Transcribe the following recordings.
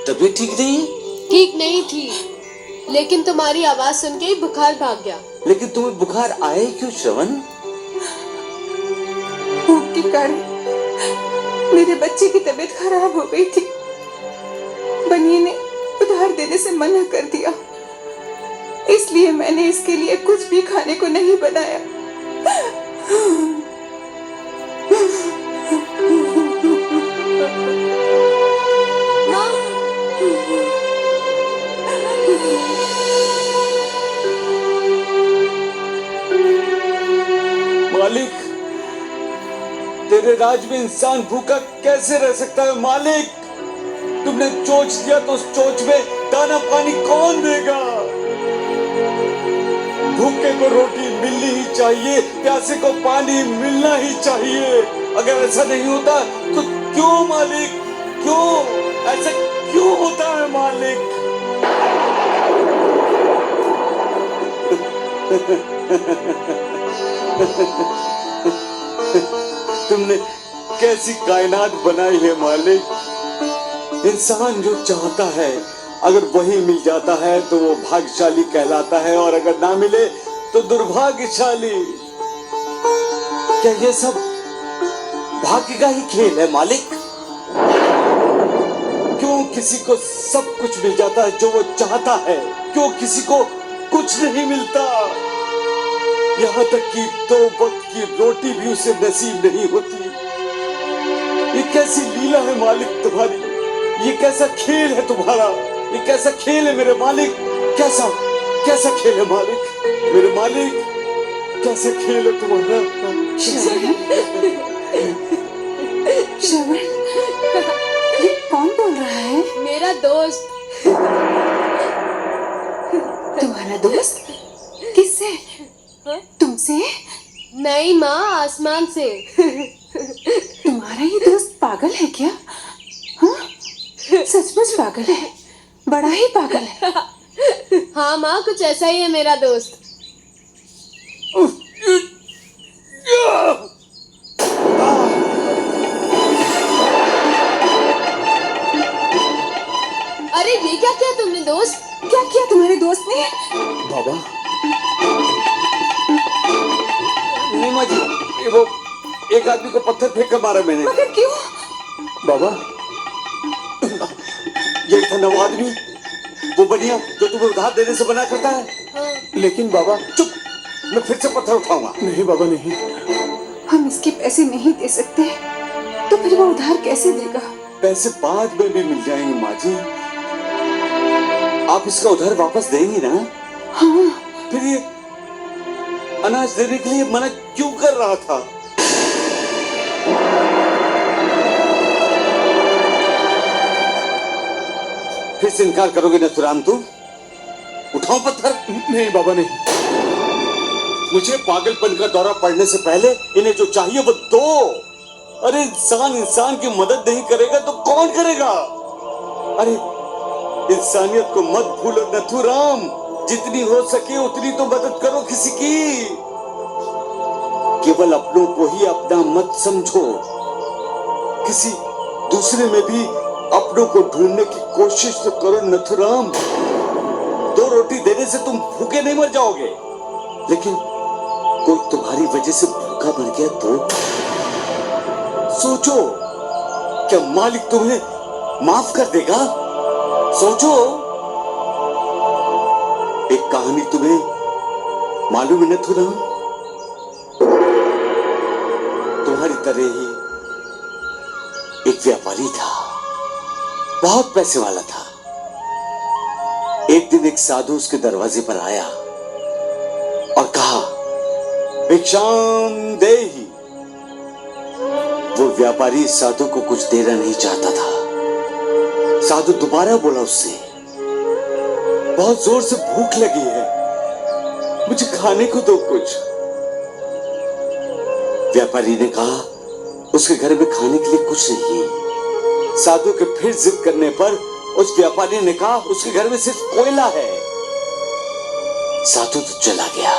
तबीयत ठीक नहीं है? ठीक नहीं थी, लेकिन तुम्हारी आवाज सुन के ही बुखार भाग गया। लेकिन तुम्हें बुखार आए क्यों श्रवण? भूख के कारण मेरे बच्चे की तबीयत खराब हो गई थी। बनिए ने उधार देने से मना कर दिया, इसलिए मैंने इसके लिए कुछ भी खाने को नहीं बनाया। मालिक, तेरे राज में इंसान भूखा कैसे रह सकता है मालिक? तुमने चोंच दिया तो उस चोंच में दाना पानी कौन देगा? भूखे को रोटी मिलनी ही चाहिए, प्यासे को पानी मिलना ही चाहिए। अगर ऐसा नहीं होता तो क्यों मालिक, क्यों ऐसा क्यों होता है मालिक? तुमने कैसी कायनात बनाई है मालिक? इंसान जो चाहता है अगर वही मिल जाता है तो वो भाग्यशाली कहलाता है, और अगर ना मिले तो दुर्भाग्यशाली। क्या ये सब भाग्य का ही खेल है मालिक? क्यों किसी को सब कुछ मिल जाता है जो वो चाहता है, क्यों किसी को कुछ नहीं मिलता? यहाँ तक कि 2 वक्त की रोटी भी उसे नसीब नहीं होती। ये कैसी लीला है मालिक तुम्हारी? ये कैसा खेल है तुम्हारा? ये कैसा खेल है मेरे मालिक? कैसा कैसा खेल है मालिक? मेरे मालिक, कैसा खेल है तुम्हारा? श्रवण, ये कौन बोल रहा है? मेरा दोस्त। तुम्हारा दोस्त? किससे? तुमसे? नहीं माँ, आसमान से। तुम्हारा ये दोस्त पागल है क्या? हाँ? सचमुच पागल है, बड़ा ही पागल है। हाँ माँ, कुछ ऐसा ही है मेरा दोस्त। अरे ये क्या किया तुमने दोस्त? क्या किया तुम्हारे दोस्त ने? बाबा, नहीं माँ जी, वो एक आदमी को पत्थर फेंक कर मारा मैंने। मगर क्यों? बाबा, ये था नवा आदमी, वो बढ़िया जो तुम्हें उधार देने से मना करता है। हाँ। लेकिन बाबा, चुप, मैं फिर से पत्थर उठाऊंगा। नहीं बाबा नहीं। हम इसके पैसे नहीं दे सकते, तो फिर वो उधार कैसे देगा? पैसे बाद में भी मिल जाएंगे माँ जी। आप इसका उधार वापस देंगी ना? हाँ। फिर ये अनाज देने के लिए मना क्यों कर रहा था? फिर से इनकार करोगे नथुराम तुम? उठाओ पत्थर। नहीं बाबा नहीं, मुझे पागलपन का दौरा पड़ने से पहले इन्हें जो चाहिए वो दो। अरे इंसान इंसान की मदद नहीं करेगा तो कौन करेगा? अरे इंसानियत को मत भूलो नथुराम, जितनी हो सके उतनी तो मदद करो किसी की। केवल अपनों को ही अपना मत समझो, किसी दूसरे में भी अपनों को ढूंढने की कोशिश तो करो नथुराम। 2 रोटी देने से तुम भूखे नहीं मर जाओगे, लेकिन कोई तुम्हारी वजह से भूखा मर गया तो सोचो, क्या मालिक तुम्हें माफ कर देगा? सोचो। एक कहानी तुम्हें मालूम है नथुराम? तुम्हारी तरह ही एक व्यापारी था, बहुत पैसे वाला था। एक दिन एक साधु उसके दरवाजे पर आया और कहा, भिक्षाम देहि। वो व्यापारी साधु को कुछ देना नहीं चाहता था। साधु दोबारा बोला उससे, बहुत जोर से भूख लगी है, मुझे खाने को दो कुछ। व्यापारी ने कहा, उसके घर में खाने के लिए कुछ नहीं है। साधु के फिर जिद करने पर उस व्यापारी ने कहा, उसके घर में सिर्फ कोयला है। साधु तो चला गया।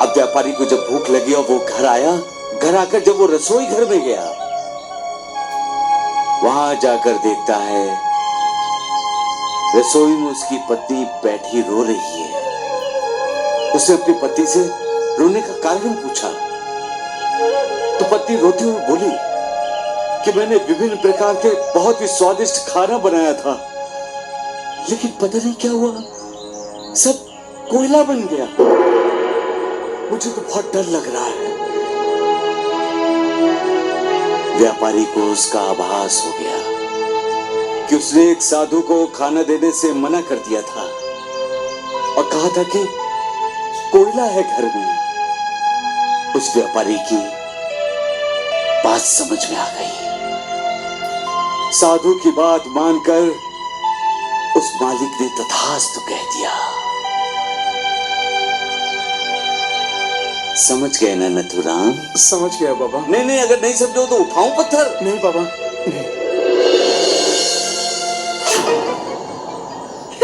अब व्यापारी को जब भूख लगी और वो घर आया, घर आकर जब वो रसोई घर में गया, वहां जाकर देखता है रसोई में उसकी पत्नी बैठी रो रही है। उसने अपनी पति से रोने का कारण पूछा तो पत्नी रोते हुए बोली कि मैंने विभिन्न प्रकार के बहुत ही स्वादिष्ट खाना बनाया था, लेकिन पता नहीं क्या हुआ, सब कोयला बन गया। मुझे तो बहुत डर लग रहा है। व्यापारी को उसका आभास हो गया कि उसने एक साधु को खाना देने से मना कर दिया था और कहा था कि कोयला है घर में। उस व्यापारी की बात समझ में आ गई। साधु की बात मानकर उस मालिक ने तथास्तु कह दिया। समझ गए ना नथुराम? समझ गया बाबा। नहीं, अगर नहीं समझो तो उठाऊं पत्थर? नहीं बाबा, नहीं।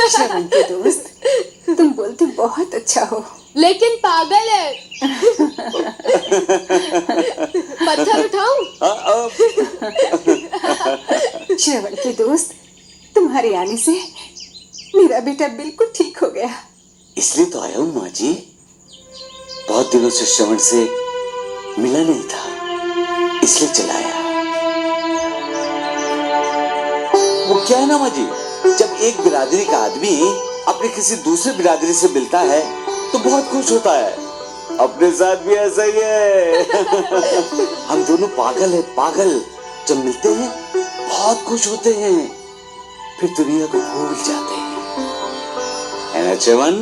श्रवण के दोस्त, तुम बोलते बहुत अच्छा हो, लेकिन पागल है। पत्थर उठाऊं? श्रवण के दोस्त, तुम्हारे आने से मेरा बेटा बिल्कुल ठीक हो गया। इसलिए तो आया हूं माँ जी। बहुत दिनों से श्रवण से मिला नहीं था, इसलिए चलाया। वो क्या है ना माँ जी, जब एक बिरादरी का आदमी अपने किसी दूसरे बिरादरी से मिलता है तो बहुत खुश होता है। अपने साथ भी ऐसा ही है। हम दोनों पागल है, पागल। जब मिलते हैं बहुत खुश होते हैं, फिर दुनिया को भूल जाते हैं, है ना च्यवन?